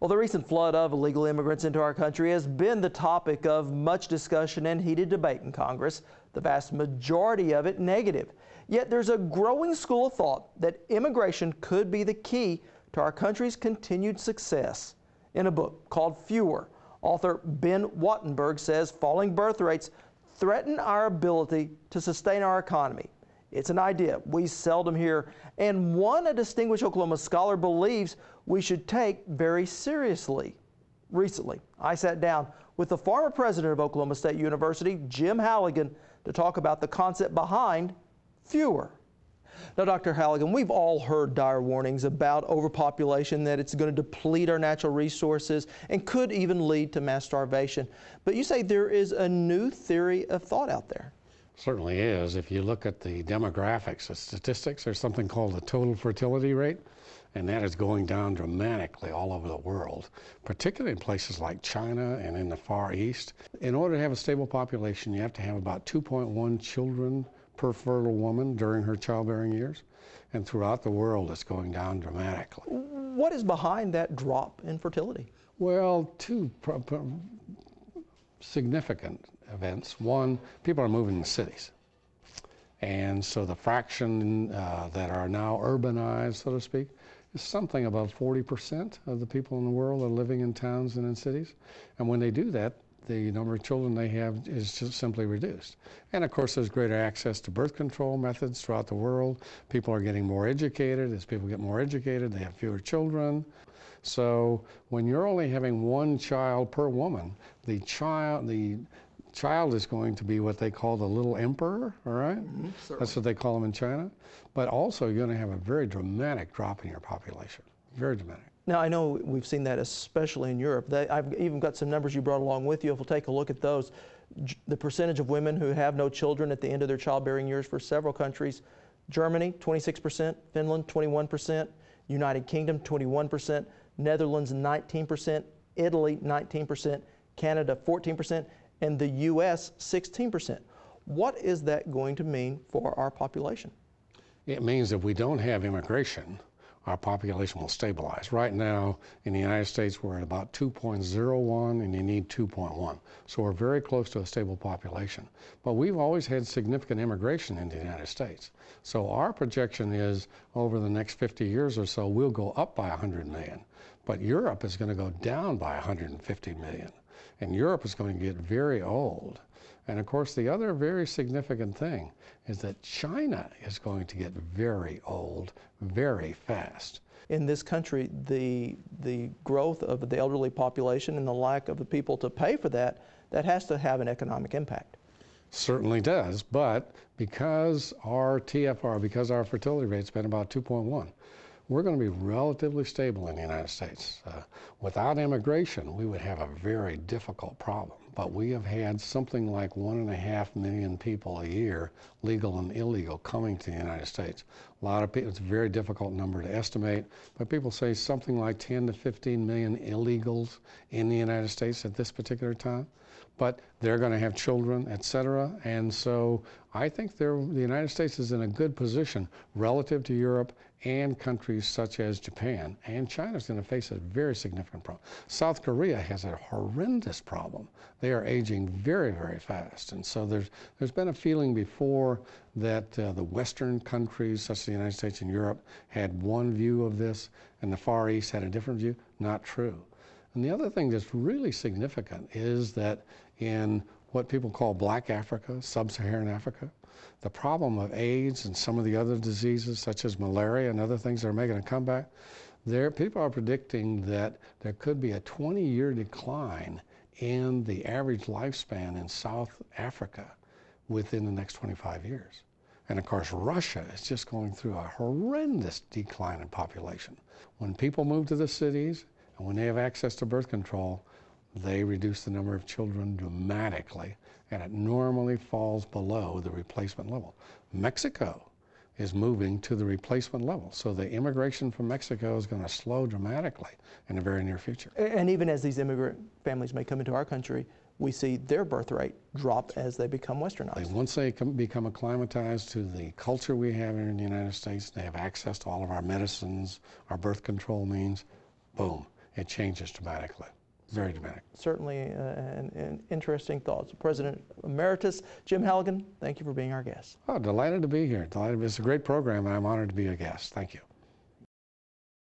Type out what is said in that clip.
Well, the recent flood of illegal immigrants into our country has been the topic of much discussion and heated debate in Congress, the vast majority of it negative. Yet there's a growing school of thought that immigration could be the key to our country's continued success. In a book called Fewer, author Ben Wattenberg says falling birth rates threaten our ability to sustain our economy. It's an idea we seldom hear, and one a distinguished Oklahoma scholar believes we should take very seriously. Recently, I sat down with the former president of Oklahoma State University, Jim Halligan, to talk about the concept behind fewer. Now, Dr. Halligan, we've all heard dire warnings about overpopulation, that it's going to deplete our natural resources and could even lead to mass starvation. But you say there is a new theory of thought out there. Certainly is. If you look at the demographics, the statistics, there's something called the total fertility rate, and that is going down dramatically all over the world, particularly in places like China and in the Far East. In order to have a stable population, you have to have about 2.1 children per fertile woman during her childbearing years, and throughout the world it's going down dramatically. What is behind that drop in fertility? Well, two significant events. One, people are moving to cities. And so the fraction that are now urbanized, so to speak, is something about 40% of the people in the world are living in towns and in cities. And when they do that, the number of children they have is just simply reduced. And of course, there's greater access to birth control methods throughout the world. People are getting more educated. As people get more educated, they have fewer children. So when you're only having one child per woman, the child is going to be what they call the little emperor, all right? That's what they call them in China. But also, you're going to have a very dramatic drop in your population, very dramatic. Now, I know we've seen that especially in Europe. I've even got some numbers you brought along with you. If we'll take a look at those, the percentage of women who have no children at the end of their childbearing years for several countries: Germany, 26%, Finland, 21%, United Kingdom, 21%, Netherlands, 19%, Italy, 19%, Canada, 14%, and the U.S., 16%. What is that going to mean for our population? It means if we don't have immigration, our population will stabilize. Right now, in the United States, we're at about 2.01, and you need 2.1. So we're very close to a stable population. But we've always had significant immigration into the United States. So our projection is over the next 50 years or so, we'll go up by 100 million. But Europe is going to go down by 150 million. And Europe is going to get very old. And of course, the other very significant thing is that China is going to get very old very fast. In this country, the growth of the elderly population and the lack of the people to pay for that has to have an economic impact. Certainly does, but because our TFR, because our fertility rate's been about 2.1, we're going to be relatively stable in the United States. Without immigration, we would have a very difficult problem. But we have had something like 1.5 million people a year, legal and illegal, coming to the United States. A lot of people, it's a very difficult number to estimate, but people say something like 10 to 15 million illegals in the United States at this particular time. But they're going to have children, et cetera. And so I think the United States is in a good position relative to Europe and countries such as Japan. And China's going to face a very significant problem. South Korea has a horrendous problem. They are aging very, very fast. And so there's been a feeling before that the Western countries, such as the United States and Europe, had one view of this, and the Far East had a different view. Not true. And the other thing that's really significant is that in what people call Black Africa, Sub-Saharan Africa, the problem of AIDS and some of the other diseases such as malaria and other things that are making a comeback, people are predicting that there could be a 20-year decline in the average lifespan in South Africa within the next 25 years. And of course, Russia is just going through a horrendous decline in population. When people move to the cities, and when they have access to birth control, they reduce the number of children dramatically, and it normally falls below the replacement level. Mexico is moving to the replacement level, so the immigration from Mexico is going to slow dramatically in the very near future. And even as these immigrant families may come into our country, we see their birth rate drop as they become westernized. Once they become acclimatized to the culture we have here in the United States, they have access to all of our medicines, our birth control means, boom. it changes dramatically. Very dramatic. Certainly an interesting thoughts. President Emeritus Jim Halligan, thank you for being our guest. Oh, delighted to be here. Delighted. It's a great program, and I'm honored to be a guest. Thank you.